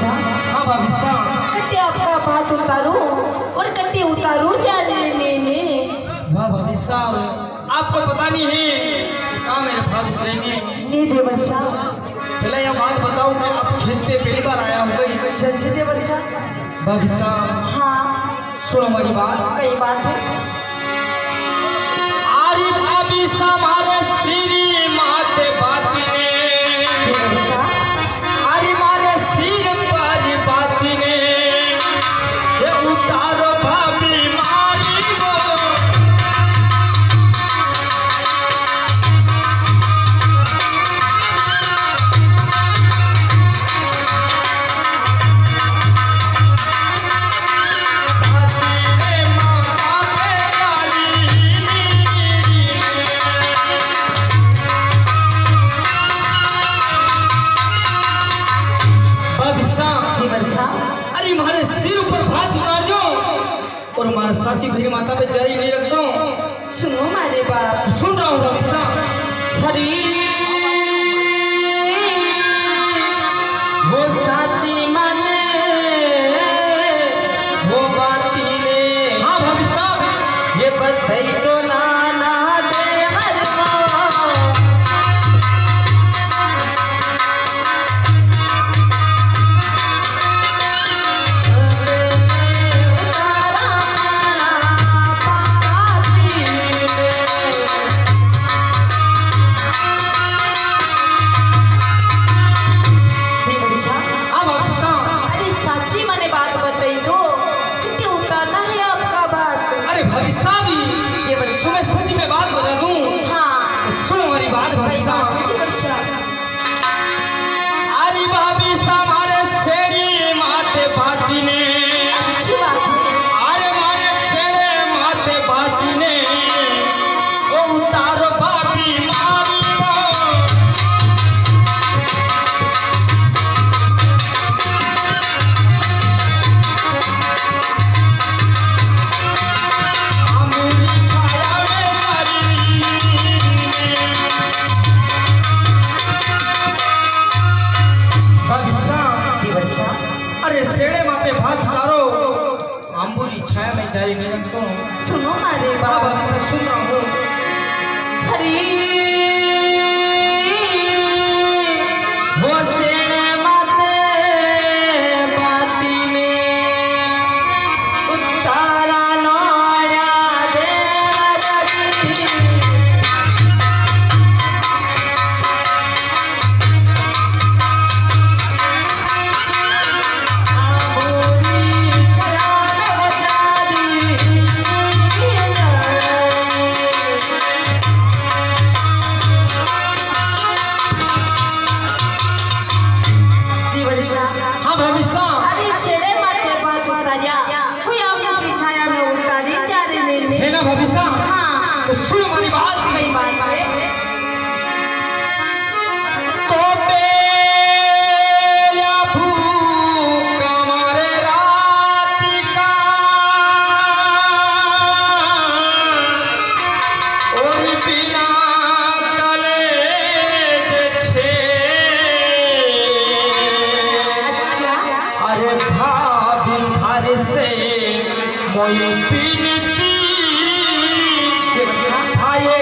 वर्षा। हाँ भाभी साहब। कट्टे आपका बात उतारू और कट्टे उतारू जा लेने। वाह भाभी साहब, आपको पता नहीं है कहाँ मेरे भाग उतरेंगे। नहीं देवर साहब, पहले यह बात बताओ कि आप खेत पे पहली बार आया हो गई। जी देवर साहब। भाभी साहब हाँ सुनो हमारी बात। कई बात है। आरी भाभी साहब हमारे सिरी माते बाती ने, देवर साहब आरी मारे सिर पर बाती ने, ये उतारो भाभी मारी वो। अरे हमारे सिर ऊपर भात उतार जो और हमारे साथी भाई माता पे जारी नहीं रखता हूँ। सुनो हमारे बाप। सुन रहा हूँ भाभी साहब। हरी वो साची माने वो बाती ने। हाँ भाभी साहब ये बधाई तो नाना देवर को। भाभी साहब तुम्हें सच में बात बता दूं। हाँ सुनो हमारी बात भाभी साहब। अरे भाभी साहब हमारे सेड़ी माते बाती ने, अच्छी बात है। अरे हमारे सेड़े माते बाती ने, वो उतारो भाभी मारी अरे सेड़े माते भात उतारो आंबूरी छाया में जारी नहीं रखता हूँ। सुनो हमारे बाप। भाभी साहब सुन रहा हूँ। हरी वो सेड़े माते बाती ने उतारा नौरा देवर की। हाँ भाभी साहब। अरे छेड़े माथे बात उतारिया कोई आपकी छाया में उतारी जा रही है ना भाभी साहब। हाँ तो सुनो हमारी बात। सही बात है। तो बेला भूख हमारे रात का और बिना कलेज छे। अरे भाभी घर से मोई पीती आए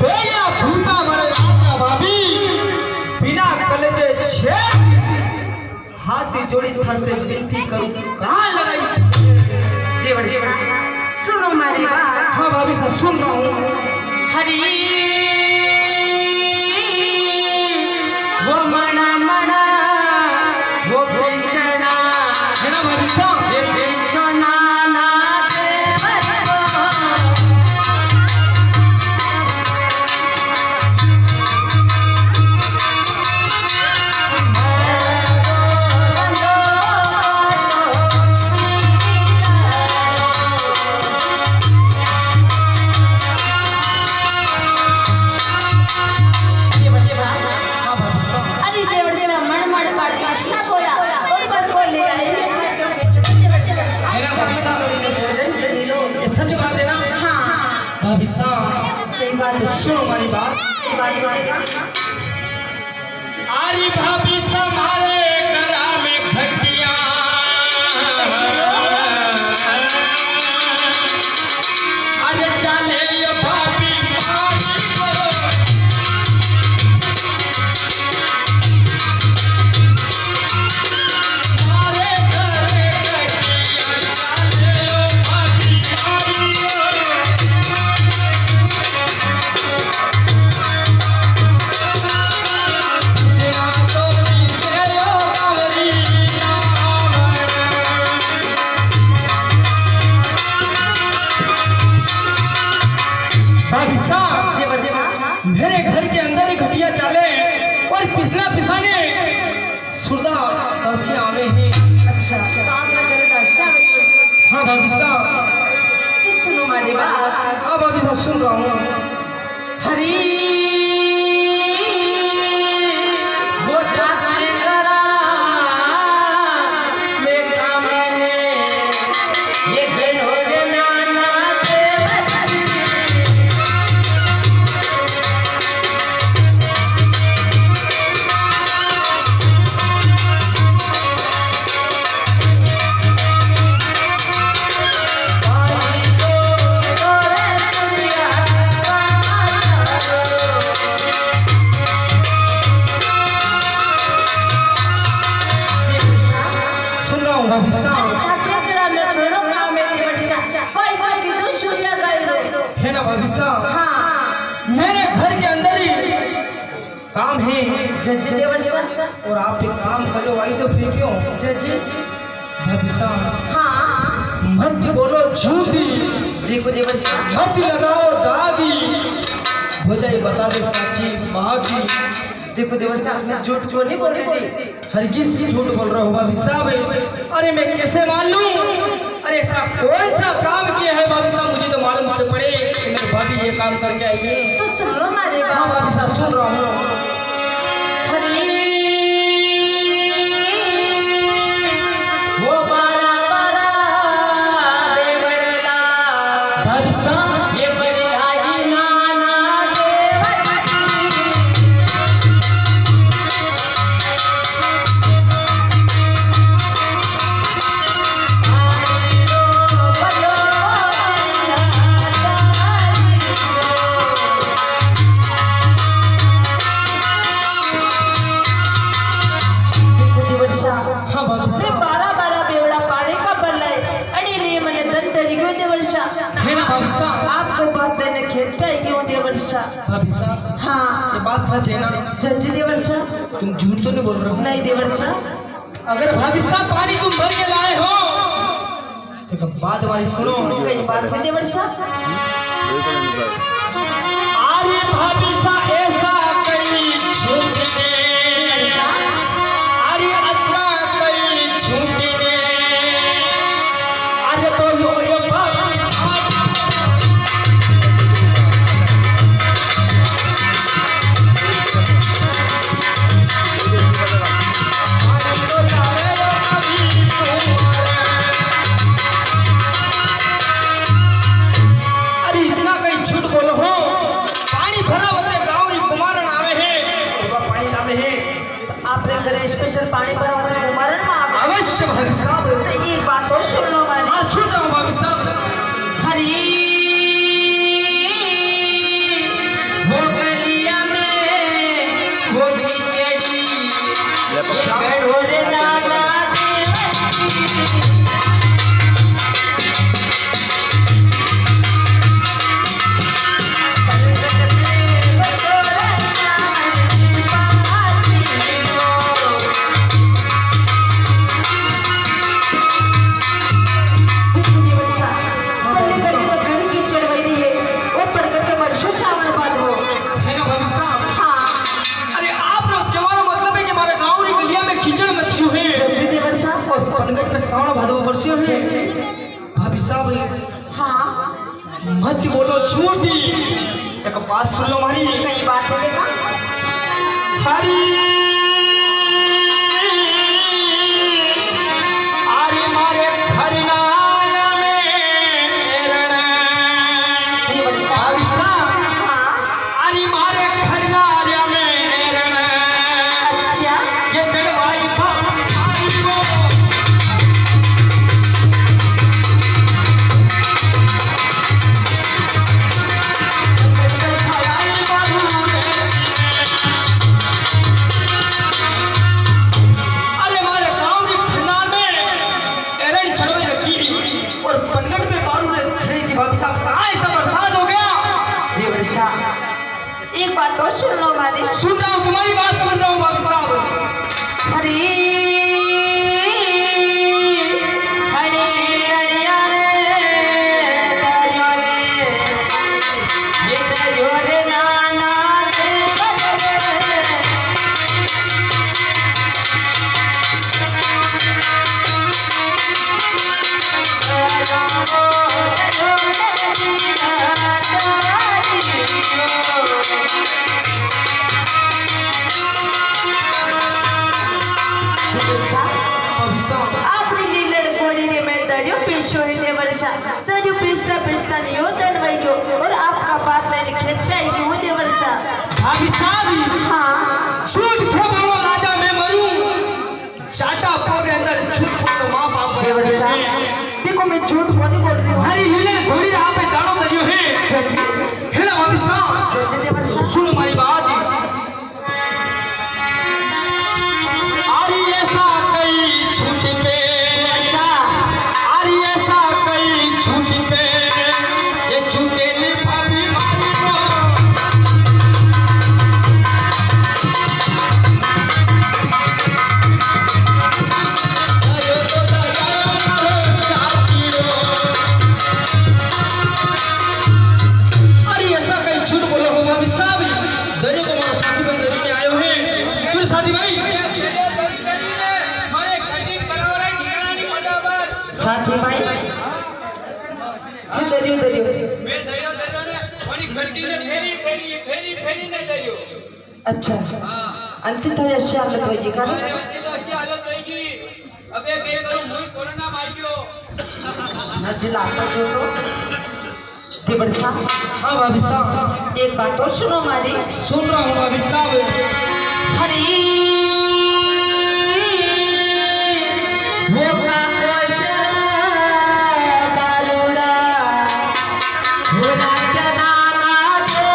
बेया भूता मरे राजा भाभी बिना कलेजे छे। हाथी जोड़ी थर से विनती करूं कहाँ लगाई। देवर सुनो हमारी बात। हाँ भाभी साहब सुन रहा हूँ। हरी वो मना मना वो कृष्णा है ना भाभी साहब। ये कृष्णा ना देवर को। सच बात है ना। हाँ भाभी साहब सही बात है। सुनो हमारी बात। सही बात है। आरी भाभी समारे करा में घटिया अरे चले यो भाभी मारी को मारे करे घटिया चले यो भाभी मारी मेरे घर के अंदर ही घटिया चाले और पिसना पिसाने सुरदा दासियां आवे हैं। अच्छा अच्छा तो आप लोग दर्शा में हाँ भाभी साहब। तो सुनो हमारी बात। हाँ भाभी साहब सुन रहा हूँ। हरी वो ठाकुर करा में कामने ये गणोरे नाना देवती सुन रहा हूँ भाभी साहब। है ना भाभी साहब। मेरे घर के अंदर ही काम है और आप एक काम करो आई तो फिर क्यों भाभी साहब। मत बोलो झूठी मत लगाओ दादी हो जाए बता दे साची बाकी। देखो देवर साहब झूठ क्यों नहीं बोल रही? हरगिज झूठ बोल रहा हूँ भाभी साहब। अरे मैं कैसे मान लूं? अरे ऐसा कौन सा काम किया है भाभी साहब मुझे तो मालूम से पड़े कि मेरे भाभी ये काम करके आई है। तो सुन लो हमारी बात। हाँ भाभी साहब सुन रहा हूँ। वो बारा बारा देवड़ला भाभी साहब ये बड़ी आई नाना देवती आई रो बलो हाँ भाभी से साहब। 12 बेवड़ा पानी का बल्ला है अड़ी लिए मैंने दन तरीको देवर्षा है ना भाभी साहब। आपको बात देने खेत पे आई हूँ देवर्षा। भाभी साहब हाँ ये बात सच है ना? जज देवर्षा तुम झूठ तो नहीं बोल रहे हो? नहीं देवर्षा। अगर भाभी साहब पानी तुम भर के लाए हो तो बात हमारी सुनो। कई बात है देवर्षा। आरे भाभी सा ऐसा कई झूठ ने अरे अतना कई झूठ ने अरे बोलो ये भाभी आनंद लावे रो अभी अरे इतना कहीं झूठ बोलो हो। पानी भरा बते गाँव री कुमारन आवे हैं और पानी लावे हैं। आपने घरे स्पेशल पानी भरा हुआ है मरण में आप अवश्य भाभी साहब। तो एक बात और सुन लो हमारी। हाँ सुन रहा हूँ भाभी साहब। हरी वो गलिया में वो खिचड़ी ये गढ़ोरे नाना देवती है ना भाभी साहब। अरे आप लोग तुम्हारा मतलब है कि हमारे गाँव री गलिया में कीचड़ मची हुई है और पनगट में सावन भादो बरसी हुई है। भाभी साहब मत बोलो झूठी। एक बात सुन लो हमारी। कई बात है देखा। हरी अरे मारे खरनाल में रण। भाभी साहब देवर्षा एक बात तो सुन लो हमारी। सुन रहा हूँ, तुम्हारी बात सुन रहा हूँ भाभी साहब। हरी हरी हरिया रे दरिया रे ये दरिया रे नाना रे आपली लीलड गोडीने मैं दरियो पिशोरी देवर्षा दरियो पिसता पिसता नहीं हो दनवाई गयो और आपका बात नहीं खेत पे आई हो देवर्षा। भाभी साहब हाँ झूठ थे बोलो राजा मैं मरूं, चाटा पोरे अंदर झूठ बोलो माँ बाप देवर्षा देखो मैं झूठ नहीं बोल रही हूँ। हरी हिले घोड़ी रहा पे दाड़ो दरियो है हेला भाभी साहब। देवर्षा सुनो हमारी बात। अरे ऐसा कई झूठ पे, अरे ऐसा कई झूठ पे ये झूठे लिफाफे मारी लो। दयो तो दया करो साथीरो। अरे ऐसा कई झूठ बोलो हो भाभी साहब। दरियो को मारो साथी भाई दरियो में आयो है क्यों साथी भाई? साथी भाई दरियो दरियो अच्छा अंतिम थारी अशी हालत होगी का जिला जो तो देवर्षा। हाँ भाभी साहब एक बात और सुनो हमारी। सुन रहा हूँ भाभी साहब। हरी वो काकोश कालूड़ा वो नाचना नाचो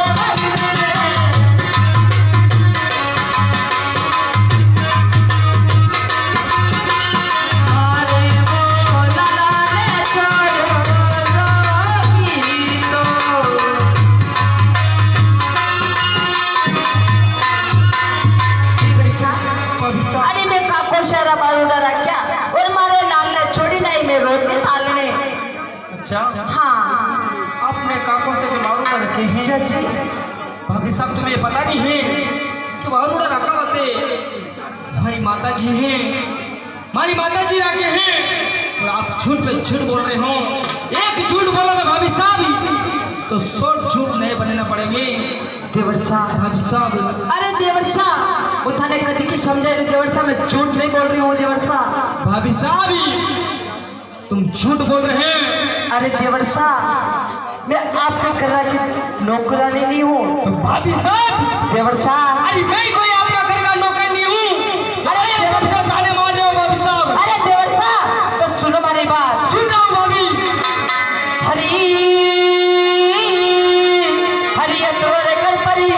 अरे वो ललाने छोड़ो रोगी तो अरे मैं काको शरा बारूड़ा रखा और मारे लाल ने छोड़ी नहीं मैं रोटी पालने। अच्छा हाँ आपने काकों से मारूड़ा रखे हैं? चाची भाभी साहब तुम्हें पता नहीं है कि मारूड़ा रखा होते हमारी माता जी हैं, हमारी माता जी रखे हैं और आप झूठ पे झूठ बोल रहे हो। एक झूठ बोला था भाभी साहब तो 100 झूठ नहीं बनना पड़ेंगे देवर्षा। भाभी साहब। अरे देवर्षा वो थाने कदी की समझे रे देवर्षा मैं झूठ नहीं बोल रही हूँ देवर्षा। भाभी साहब तुम झूठ बोल रहे हैं। अरे देवर्षा मैं आपके घर की नौकरानी नहीं हूँ भाभी साहब देवर्षा। अरे मैं कोई आपका घर का नौकर नहीं हूँ। अरे ये सबसे ताने मार रहे हो भाभी साहब। अरे देवर्षा तो सुनो हमारी बात। सुन रहा हूँ भाभी। हरी हरी तोरे कर परी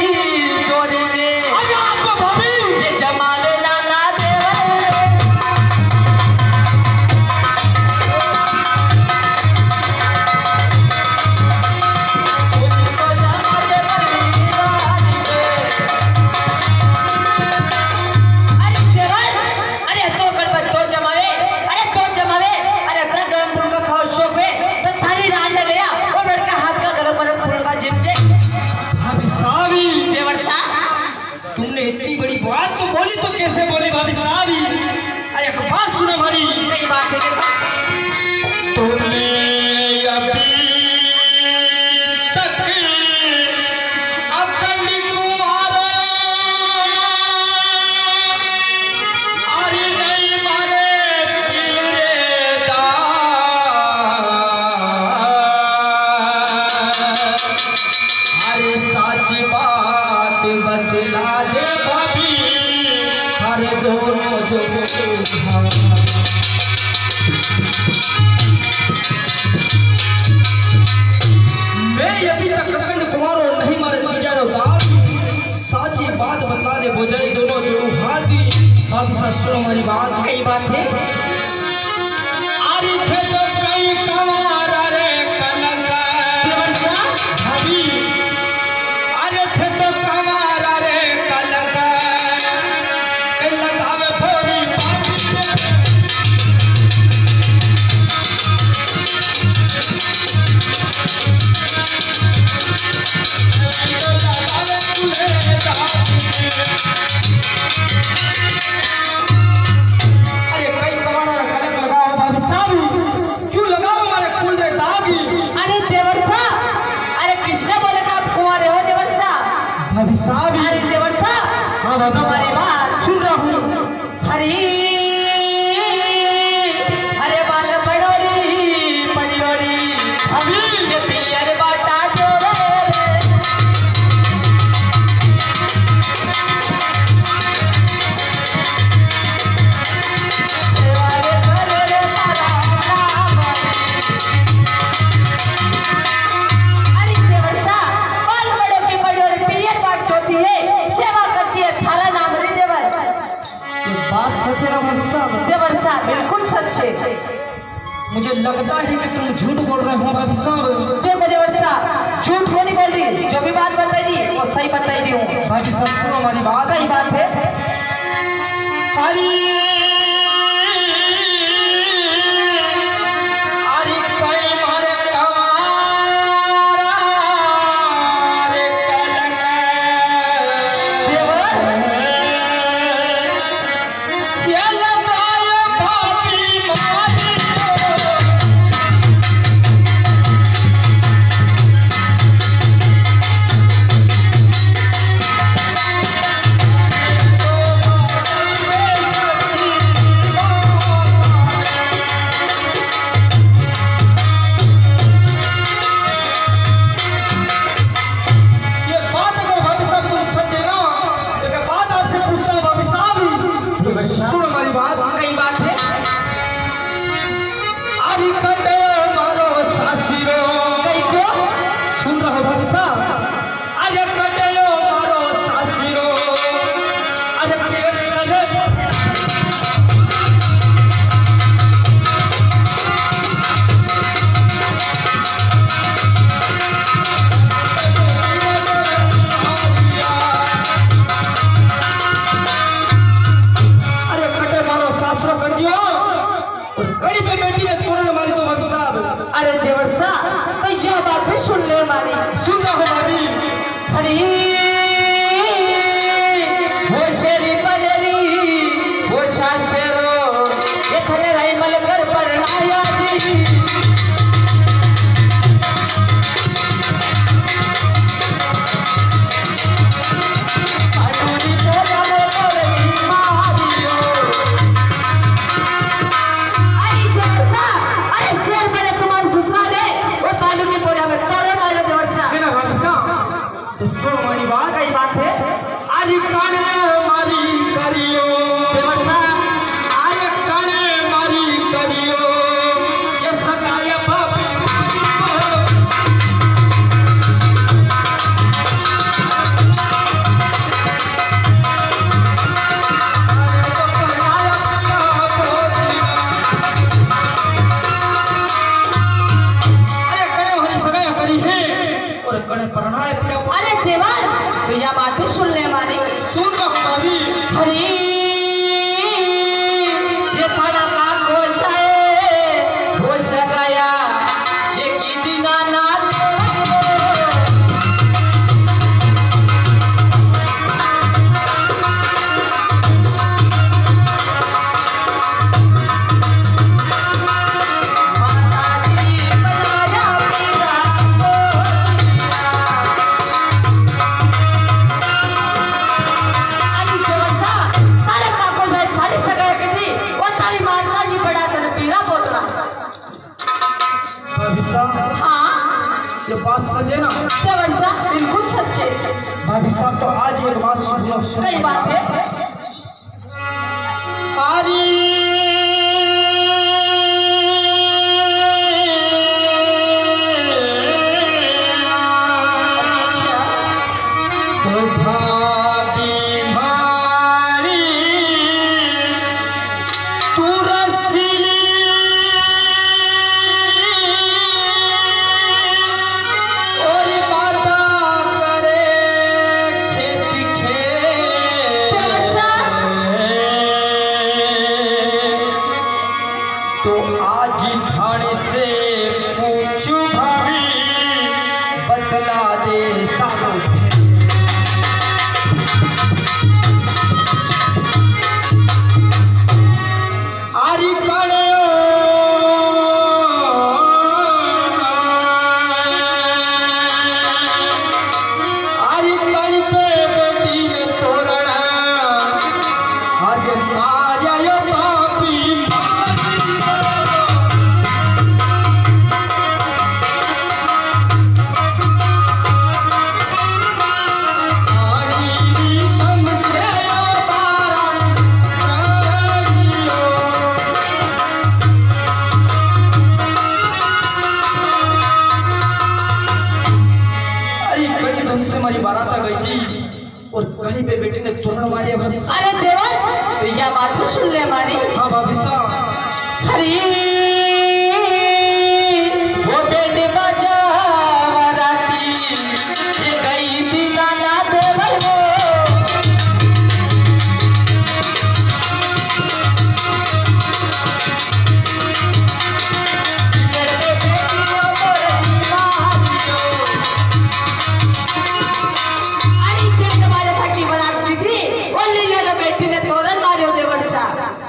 जोड़ी में अरे आपको भाभी ये जमाने लाना देवर तो जमाने बनी रानी में। अरे देवर अरे तो गणपत तो जमावे अरे अपना गरम फूल का खाओ शौक है तो थारी रान ने लिया और मेरे का हाथ का गरम फूल का जिमचे भाभी साहब देवर्षा। तुमने इतनी बड़ी बात तो बोली तो कैसे बोली भाभी साहब? अरे एक बात सुनो हमारी। कई बात है तुमने अभी तक अखंड कुमारा अरे नहीं मारे अरे साची बात बतला दे भाभी हरे दोनों जो मैं अभी तक अखंड कुमार और नहीं मारे साची बात बतला दे बोझाई दोनों जो हाथी। भाभी साहब सुनो हमारी बात। कई बात है आरी थे तो कई कमार रे कनक भाभी साहब अरे देवर साहब हाँ भाभी हमारी साहब बात सुन रहा हूँ। हरी अरे बाल पड़ोरी पड़ोरी अभी ये पियर बाटा जोड़े सेवारे करे तारा नाम अरे देवर साहब बाल बड़ों की पड़ोरी पियर बाट होती है सेवा करती है थारा नाम रे देवर ये बात सच है ना भाभी साहब? देवर साहब बिल्कुल सच है। मुझे लगता है कि तुम झूठ बोल रहे हो भाभी साहब। देखो देवर साहब झूठ वो नहीं बोल रही, जो भी बात बताई रही वो सही बताई रही हूँ। भाभी साहब सुनो हमारी बात। कई बात है अरे अरे कई मारे कवारा रे कलंग देवर ये लगाए भाभी मारी ये बात अगर भाभी साहब तुम सच है ना तो क्या बात आपसे पूछता हूँ भाभी साहब सुनो हमारी बात। कई बात है अरे कटे मारो सासिरो कई क्यों सुन रहे हो भाभी साहब? अरे कटे मारो सासिरो अरे पेड़ करे अरे कटे मारो सासरो कर दियो और गड़ी पे बेटी ने तोरण मारी तो भाभी साहब। अरे देवर साहब तो यह बात भी सुन ले हमारी। सुन रहे हो भाभी? हरी वो शेरी पनेरी वो सासेरो ये खरे रही मलकर पर आया जी अटूरी तो जाने तोरी मारियो अरे देवर साहब अरे शेर बने तुम्हारे ससुराल है वो तालू की पोरिया में तोरे मारे देवर साहब। बिना भाभी साहब तो सुनो हमारी बात। कई बात है अरे काने मारी करियो देवर साहब अरे काने मारी करियो ये सगाए भाभी अरे कने हमारी सगाई करी है और कने परनाए पिया अरे देवर तो यह बात भी सुन ले हमारी। सुन रहा हूँ भाभी। हरी ये थोड़ा का खुश है खुश गया ये की दीनानाथ माता जी बनाया पीरा अरे देवर साहब तारे का खुश है थारी सगाई की थी वो तारी माता जी बड़ा कर पीरा पोतड़ा। भाभी साहब हाँ ये बात सच है ना? देवर साहब बिल्कुल सच्चे। भाभी साहब तो आज एक बात सुन लो। कई बात है तो भाभी मारी तू रसीली और बाता करे खेती देवर साहब तो आज थाने से पूछू भाभी बतला दे सालों बारात गई थी और कहीं पे बेटे ने तोरण मारे भाभी साहब। अरे देवर तो यह बात भी सुन ले हमारी। हाँ भाभी साहब। हरी वो बेटे बजा राती ये गई थी नाना देवर वो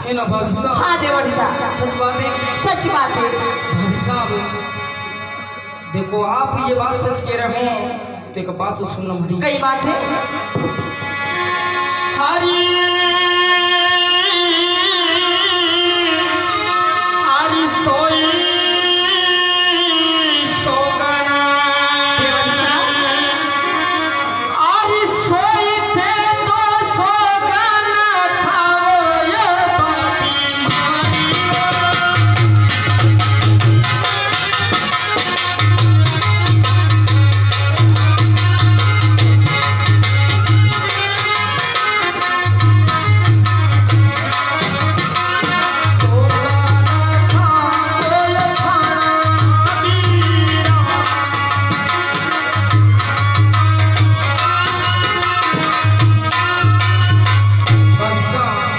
है ना भाभी साहब? हाँ देवर शाह, सच बात है। सच बात है। भाभी साहब देखो आप ये बात सच कह रहे हो तो एक बात तो सुनना हमारी। कई बात है। हरी हरी सोई सोगना देवर शाह, हरी सोई थे तो सोगना खाओ ये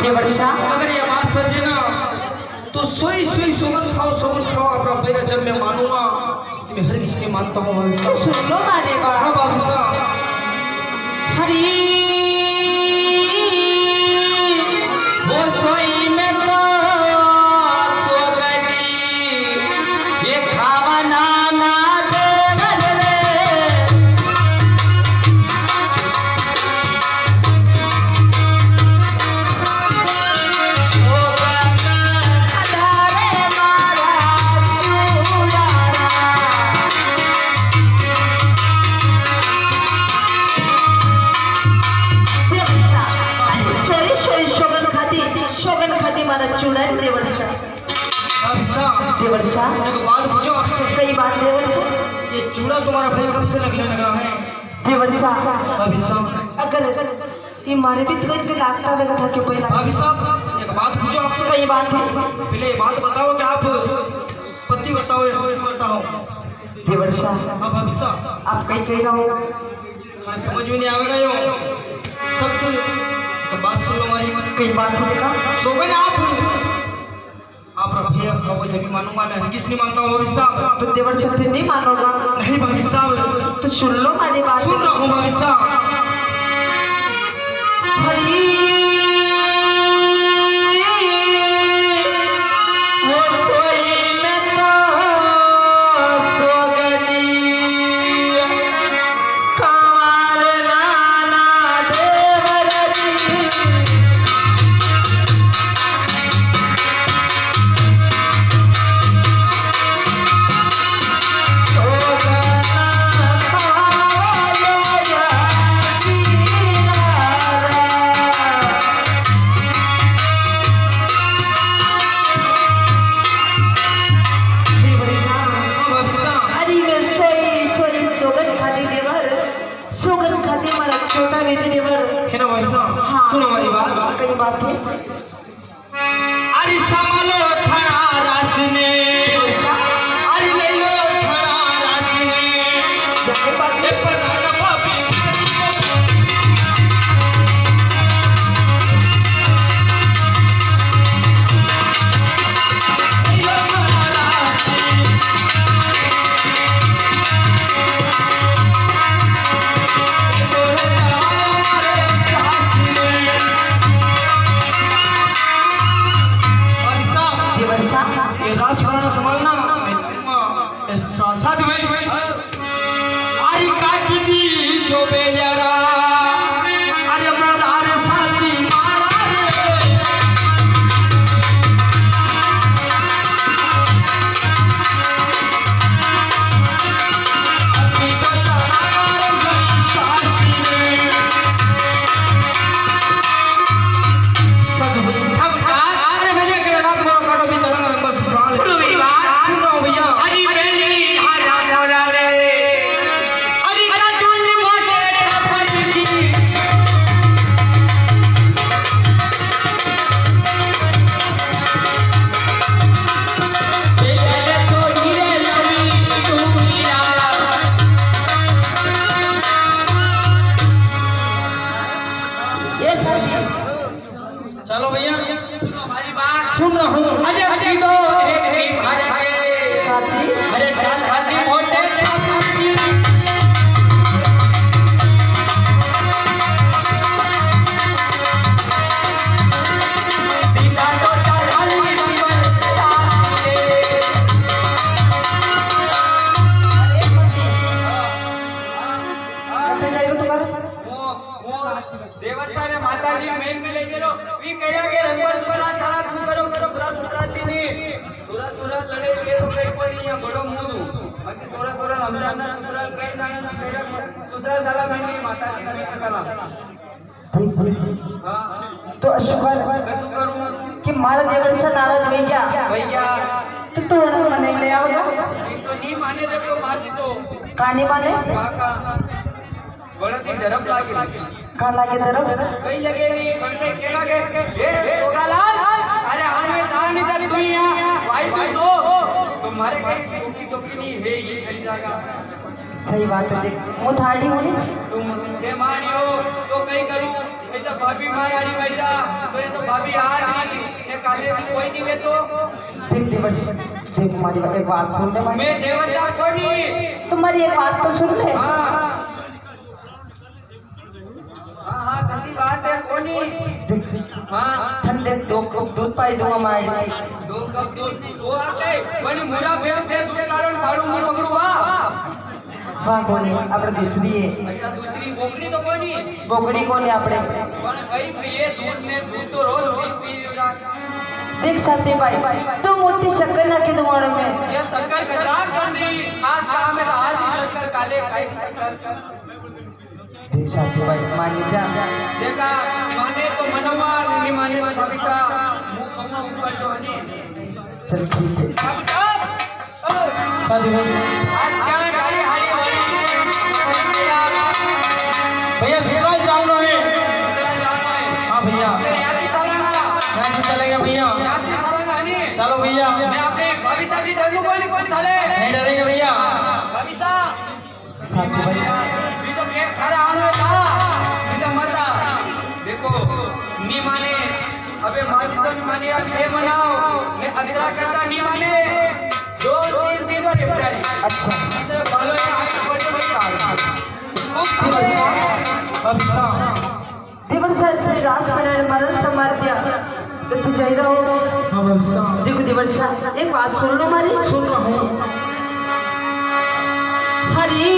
देवर शाह, अगर ये बात सच है ना तो सोई सोई सोगन खाओ आपका पैरा जब मैं मानूंगा मैं हर किसी ने मानता हूँ भाभी तो साहब। सुन लो मारे हाँ बात। भाभी साहब। हरी वो सोई में तो सो गई ये खावा नाना देवर रे ओ अधारे मारा चूड़ारा शोगन खाती मारा चूड़ा है देवर शाह। भाभी साहब देवर शाह, एक बात पूछो आपसे। कई बात देवर शाह। ये चूड़ा तुम्हारा भाई कब से लगने लगा है? देवर शाह, भाभी साहब अगर ये मारे भी तो इनके लागता लगा था कि पहला भाभी साहब एक बात पूछो आपसे। कई बात है। पहले ये बात बताओ कि आप पति बताओ या मैं बताओ? देवर शाह, हाँ भाभी साहब आप कहीं कह रहे हो मैं समझ में नहीं आवेगा यो सब तो बात सुन लो हमारी। कई बात है बेटा। सोगन आप भैया खाओ जब मानूंगा मैं किस नहीं मानता हूँ भाभी साहब। तो देवर शाह फिर नहीं मानोगा नहीं भाभी साहब तो सुन लो हमारी बात। सुन रहा हूँ भाभी साहब। हरी वो सोई में तो सो गई कांवर नाना देवर जी ओ गाना कावलो देवर शाह, हाँ भाभी साहब अरे मैं सोई सोई सोगन खाती देवर सोगन खाती मारा छोटा बेटी देवर। है ना भाभी साहब सुनो हमारी बात। कई बात है। अरे समलो खड़ा रासने अरे ले लो खड़ा रासने कई बात ए पर ना भाभी ले लो खड़ा रासने तोरे हमारे सास ने। भाभी साहब देवर शाह, ये राजघराना संभालना साथ में अरे काटी दी जो बेलरा अरे मरार साथी मारा रे अभी तो चला रे गई सासी ने सब अब अरे भैया के रात में काटो भी चला नंबर ससुराल। सुनो मेरी बात। सुन रहा हूँ भैया। हरी बेली हरा मोरा रे हरी हरा चुन मोटे चलो भैया हमारी बात सुन रहा हूँ। अरे हटी दो एक भाजा के साथी अरे चल हटी मोटे सीधा तो चल हली जीवन साथी कहाँ जाएगा तुम्हारा देवसा ने माताजी मेल में लई गेलो वी कया के रंगवर्ष पर आ साला શું કરો પૂરા ગુજરાતી ની સુરા સુરા લડે કે તો કઈ પડી અહીંયા બડો મૂજુ બાકી સુરા સુરા રમજાન ના સુરા કઈ જાણે ના કયા સુસરા સાલા ની માતાજી સમી સલામ हां तो अशुकर શું કરું कि मारा देवर से नाराज हो गया भैया तो तू मने ले आओगा ये तो नहीं माने देखो मार दी तो काने माने काका बड़ा की धरम लागी कहाँ लागे तरफ कई लगे नहीं बनते केला के ए सोगालाल अरे हमें कहां नहीं तक तू यहां भाई भाई तो तुम्हारे कहीं टोकी टोकी नहीं है ये खड़ी जगह सही बात है मु थाड़ी होनी तुम जे मारियो तो कहीं करूं ये तो भाभी मारानी भैया तो ये तो भाभी आ रही ये काले में कोई नहीं वे तो देख देवर देख हमारी एक बात सुन ले मैं देवर साहब कोनी तुम्हारी एक बात तो सुन ले हां हां कैसी बात है कोनी देख हां ठंडे 2 कप दूध पाई दूंगा माई 2 कप दूध वो आते बड़ी मुड़ा फेर दे दूध कारण फाड़ू मुड़ पकड़ू वाह कोनी આપણે दूसरी है अच्छा दूसरी बोकड़ी तो कोनी बोकड़ी कोनी આપણે पण भाई ये दूध ने दूध तो रोज रोज पी रहा देख साथी भाई तू मोटी शक्कर ना के तुम्हारे में ये शक्कर कटराक कर दी आज काम में आज ही शक्कर काले खाई शक्कर देख साथी भाई मानी जा देखा माने तो मनवा नहीं माने तो भविष्य मुंह कमा ऊपर जो नहीं चल ठीक है साथी भाई आज क्या गाड़ी हारी वाली भैया ससुराल जाना है। हाँ भैया यहाँ की साला यहाँ से चलेंगे भैया यहाँ की साला नहीं चलो भैया मैं अपने भविष्य की डरू कौन साले नहीं डरेंगे भैया भविष्य साथी भाई भी तो केक खा आने था भी तो मत देखो नी माने अबे मानी तो नहीं माने अब ये मनाओ मैं अगला करता नहीं माने 2-3 दिन और रेफरारी अच्छा तो बोलो ये आज बड़े बड़े काल अब सा देवर साहब से रात में मरद से मार दिया तो तू जाई रहो हाँ भविष्य देखो देवर साहब एक बात सुन लो हमारी सुन रहा हूँ। हरी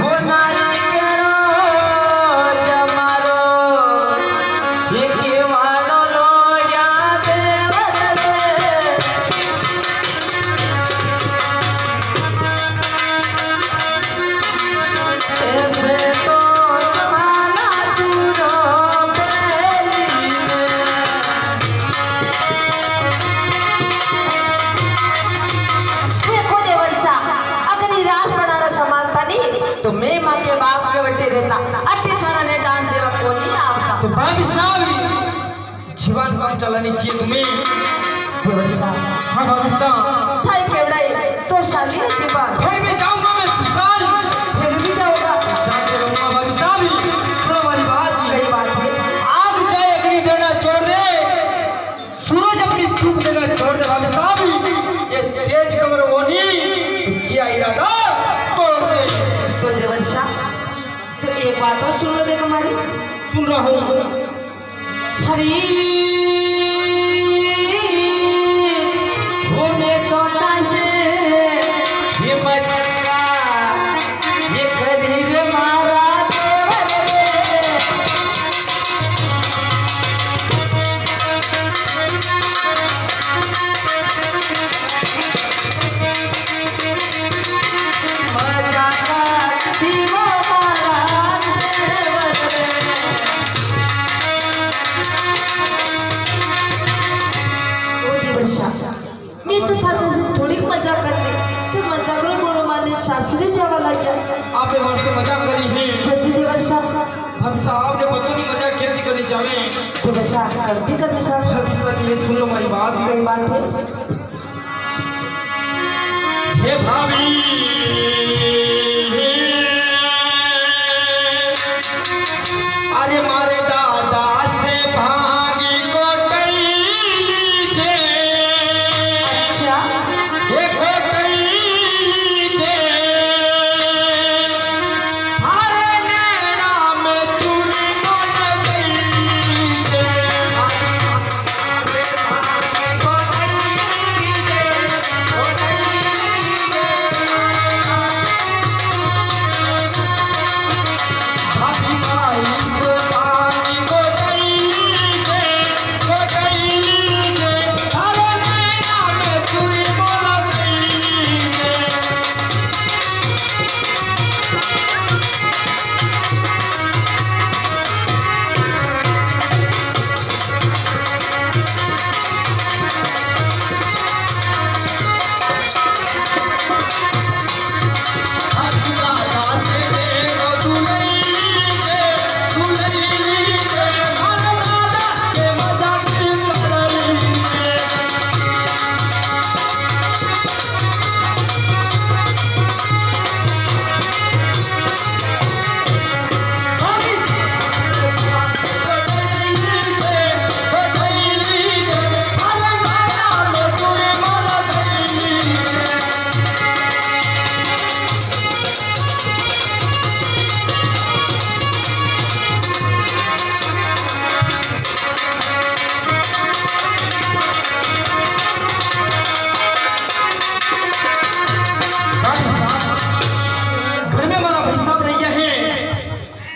हो नारी करो जमारो ये केवानो लोया देवर ऐसे तो जमाना चूरो बेली देखो देवर्षा अगर ये राज बनाना समानता नहीं तो मैं माँ के बाप के बेटे रहता अच्छी तरह ने डांट देवा को नहीं आपका तो भाभी साहब जीवन कम चलानी चाहिए तुम्हें। देवर्षा हाँ भाभी साहब थाई केवड़ाई तो शाली जीवन भाई मैं जाऊंगा मैं ससुराल फिर भी जाओगा जाके रहूंगा भाभी साहब सुनो हमारी बात सही बात है आग चाहे अग्नि देना छोड़ दे सूरज अपनी धूप देना छोड़ दे भाभी साहब ये तेज कमर वो नहीं तो किया इरादा तोड़ दे। तो देवर्षा तो एक बात और सुन लो देख हमारी सुन रहा हूँ। हरी होने तो नशे ये मटका ये करीब मारा मजा का जीवा मारा मी तो साथ थोड़ी मजा करते ते मजा करो बोलो माने शास्त्री जावा लग्या आपने वर्ष से मजाक करी है छजी देवर्षा भाभी साहब ने पता नहीं मजाक खेती करनी चाहिए देवर्षा करती करनी साहब भाभी साहब ये सुन लो हमारी बात कोई बात है हे भाभी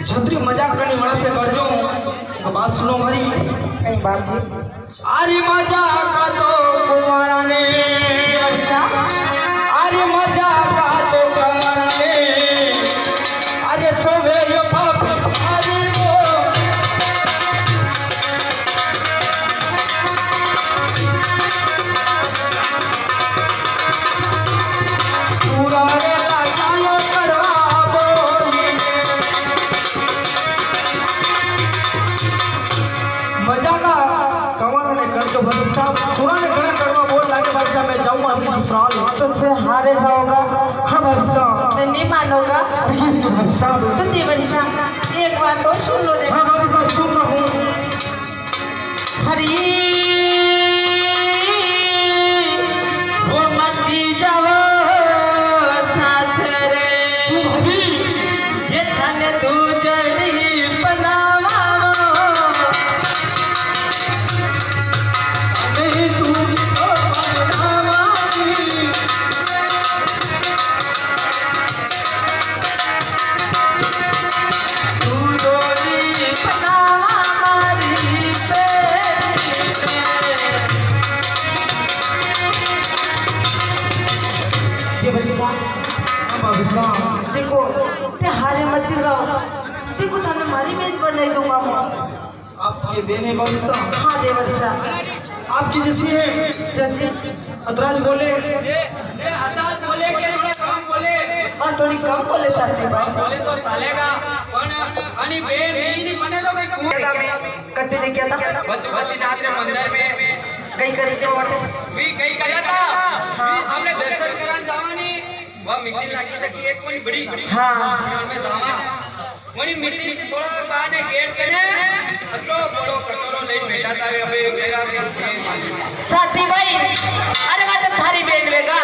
छतरी मजाक करने वाला से कर जो तो बात सुनो हमारी कई बात है। अरे मजाक का तो कुमारा ने अच्छा अरे मजाक का तो कुमारा ने अरे सोवे यो पापी अरे वो पूरा रे लाचालो करवा बोली मजाका कमाल ने कर जो भरोसा पूरा ने घर करवा बोल लागे भरोसा मैं जाऊंगा अपनी ससुराल तुझसे हारे जाओगा हाँ भरोसा तो नहीं मानोगा किस ने भरोसा तुम देवर्षा एक बात तो सुन लो देखो हाँ भरोसा सुन रहा हूँ हरी वो मती जाओ साथ रे तू भाभी ये तने तू जड़ी बनावा नहीं तू तो बनावागी तू डोली बनावा मारी देवर्षा हाँ भरोसा देखो ते हारे मत जाओ देखो तने मारी मेज पर नहीं दूंगा मैं आपके बहन है भरोसा हाँ देवर्षा आपकी जैसी है जजी अतराज बोले और थोड़ी कम बोले शादी भाई कट्टी ने क्या था कई करी के वाटे हमने दर्शन करान जावानी वह मिसिल लागी तक एक कोनी बड़ी हाँ में जावा वणी मिसिल की थोड़ा बाने गेट करे अतरो बड़ो कटोरो लई बैठा था अबे मेरा साथी भाई अरे मैं तो थारी बेन लेगा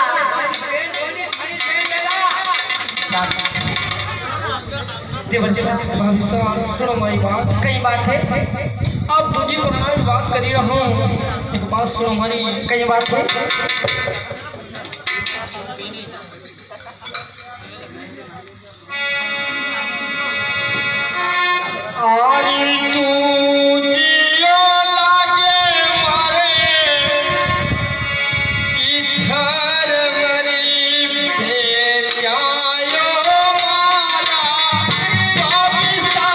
देवर्षा भरोसा सुनो मेरी बात कई बात है आप दूजी पुराना में बात करी रहा हूँ एक बात सुनो हमारी कई बात है आरी तू जियो लागे मारे इधर मरी बेरियायो मारा कबिसा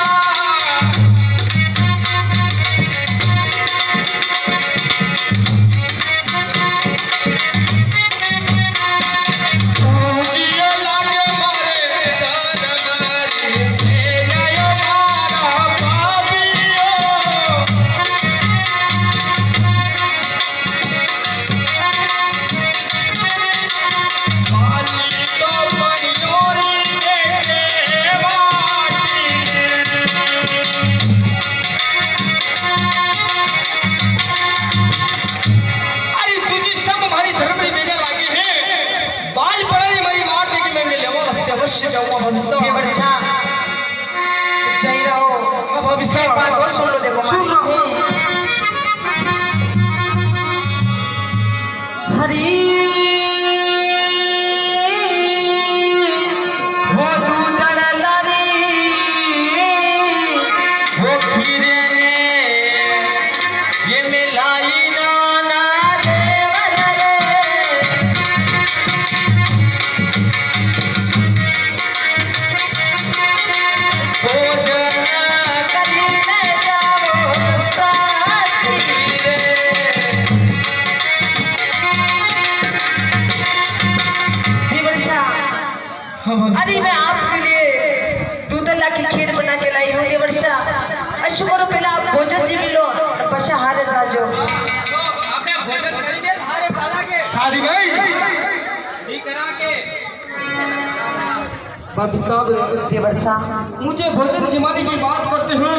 तू जियो लागे मारे इधर मरी बेरियायो मारा बाबियो पानी तो परियोरी देखे बाटी अरे तुझी सब हमारी धर्म में मेरे लागे हैं बाल पड़ा नहीं मेरी मार देगी मैं लेवा हस्ते अवश्य जाऊंगा भविष्य देवर्षा चाहिए रहो अब भविष्य एक बात और सुन लो देखो सुन रहा हूँ हरी वो दूधड़ लारी वो खीरे ने ये मिलाई नाना देवर रे भोजन कली न जाओ साथी रे देवर्षा अरे मैं आपके लिए दूध ला की खीर बना के लाई हूँ देवर्षा अशु करो पहले आप भोजन जी मिलो और पशा हारे राजो आपने भोजन करी दे थारे साला के शादी भाई दी करा के बाबी साहब देवर्षा मुझे भोजन जिमाने की बात करते हैं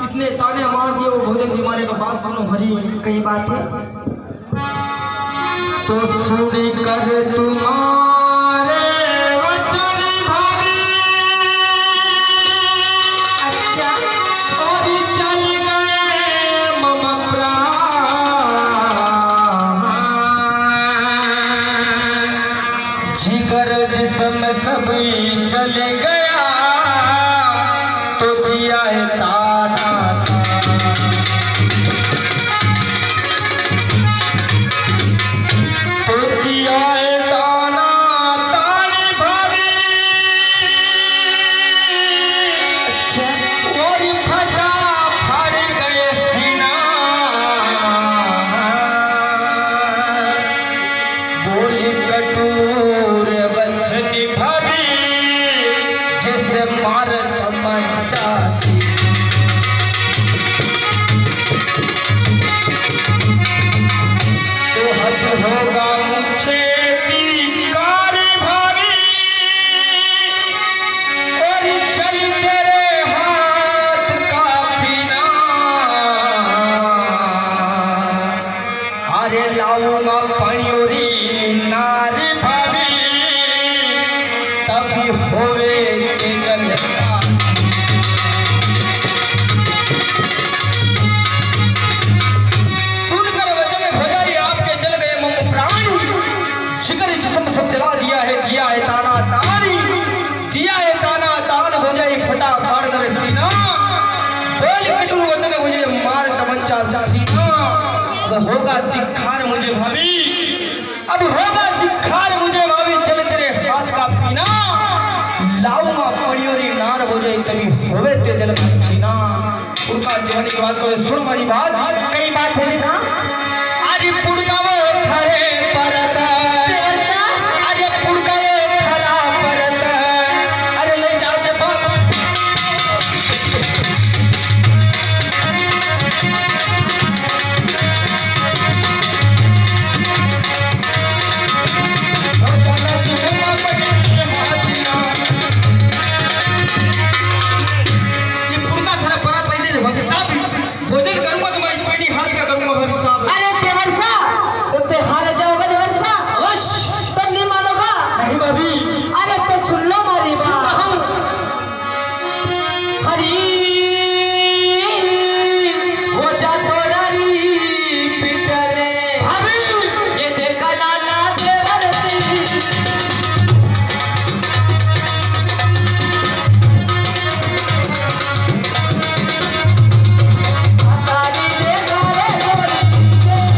इतने ताने मार दिए वो भोजन जिमाने का बात सुनो हरी कई बात है तो सुनी कर तुम्हारे वचन भारी अच्छा और चल गए मम प्राण जिगर जिसम सब चल गया होवे के जलता। सुनकर वचन भजाई आपके जल गए मम प्राण, शिकर जिस्म सब जला दिया है ताना तानी, दिया है ताना तान भजाई फटा फाड़ कर सीना, बोल कटु वचन मुझे मार तमंचा सीना। अब होगा धिक्कार मुझे भाभी, अब होगा धिक्कार मुझे भाभी, चल तेरे हाथ का पीना, लाऊंगा परियोरी नार हो जाए तभी होवे ते जल छीना। उनका जीवनी की बात को सुन हमारी बात, कई बात है ना अरे पुड़का वो खरे परत, अरे पुड़का वो खरा परत, अरे ले जा जब भोजन करूंगा तुम्हारी पेटी हाथ का करूंगा भाभी साहब। अरे देवर्षा तो ते हार जाओगे देवर्षा, बस तो नहीं मानोगा। नहीं भाभी, अरे तो सुन लो मारी बात। हरी हो जा तोड़ारी पिटने भाभी ये देखा नाना देवर्षी, तारी देखा रे गोरी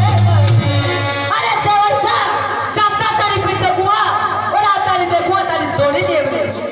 देवर्षी। अरे देवर्षा जाता तारी पिट देखुआ और आ तारी देखुआ तारी थोड़ी देवर्षी।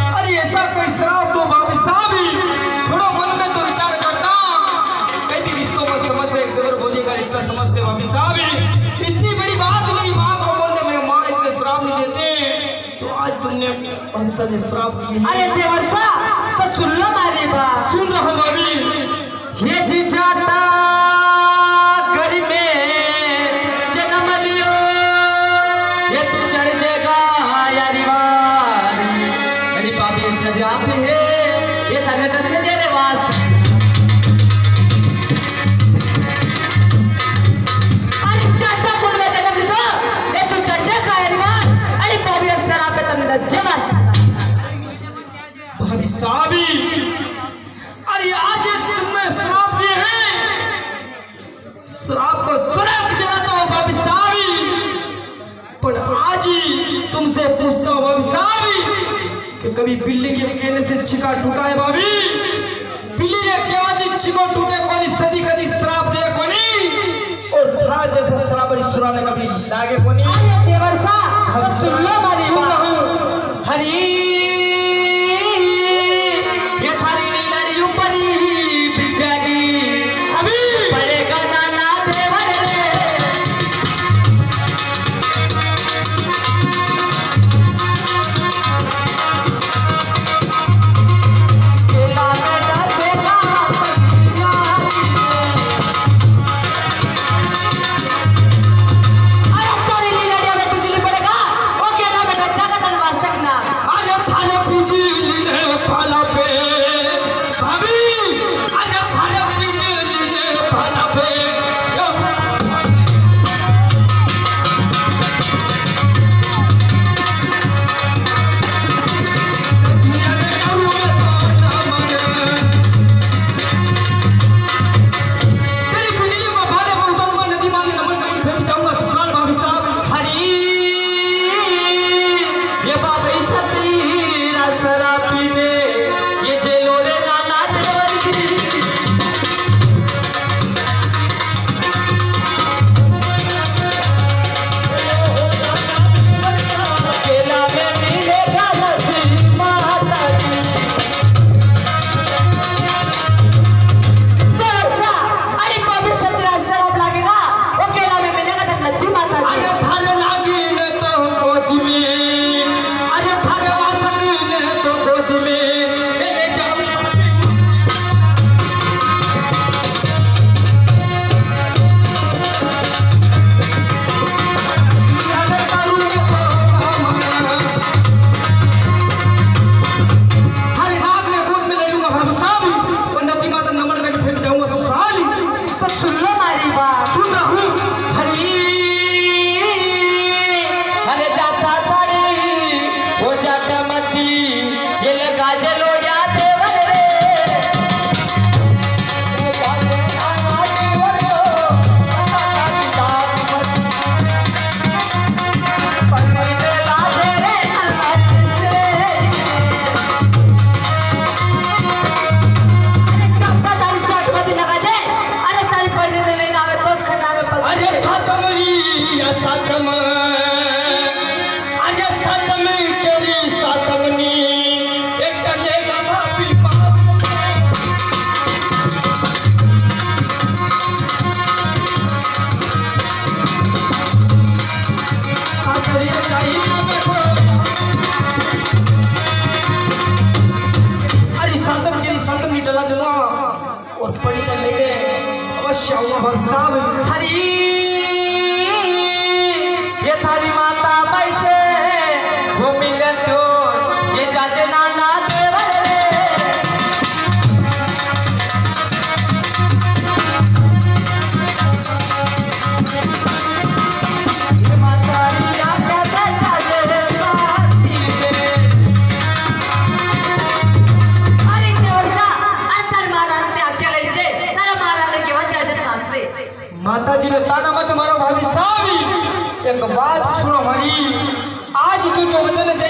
अरे ऐसा कोई श्राप दो भाभी साहब, थोड़ा मन में तो विचार करता, कई भी रिश्तों में समझते एक देवर भोजे का रिश्ता समझते भाभी साहब। इतनी बड़ी बात मेरी माँ को बोलते, मेरे माँ इतने श्राप नहीं देते, तो आज तुमने अंसा ने श्राप दिए। अरे देवर्षा तो सुन लो मारी बात। सुन रहा हूँ भाभी। ये जी जाता घर में जन्म लियो, ये तू चढ़ जाएगा यारी वारी, मेरी पापी सजा पे है ये तने दसे जेरे वास। अरे जाता कुल में जन्म लियो, ये तू चढ़ जाएगा यारी वारी, अरे पापी सजा पे तने दसे वास। भाभी साहब अरे आज तुमने श्राप दिए हैं, श्राप को सुराग चलाता हूँ भाभी साहब, पर आज ही तुमसे पूछता हूँ भाभी साहब कि कभी बिल्ली के कहने से छिका टूटा है भाभी? बिल्ली ने केवल छिको टूटे कोनी सदी कदी श्राप दे कोनी, और था जैसा श्राप सुरा ने कभी लागे कोनी। अरे देवर्षा तो सुन लो मारी बात। हरी ये थारी लड़ी ऊपरी बिजली, अभी पड़ेगा नाना देवर रे। केला में डसेगा सखिया, अरे तोरी लड़िया में बिजली पड़ेगा, ओ केला में डसा का तनवा सकना। अरे थाने बिजली ने पाला पे भाभी, अरे थाने बिजली ने पाला पे दुनिया ने करू में तो ना मरे, तेरी बिजली को भाले पर उतरूंगा, नदी मांगे नमन कहीं फेंक जाऊंगा ससुराल भाभी साहब। हरी ये बाबई सतीरा शराब पीने, ये जेलो रे नाना देवर की। केला में मिलेगा लस्सी माता की। देवर्षा अरे बाबई सतीरा शराब लगेगा, वो केला में मिलेगा तो नदी माता की। अरे थाने लागी में तो गोदी में एक बात सुनो हमारी, आज जो वचन दे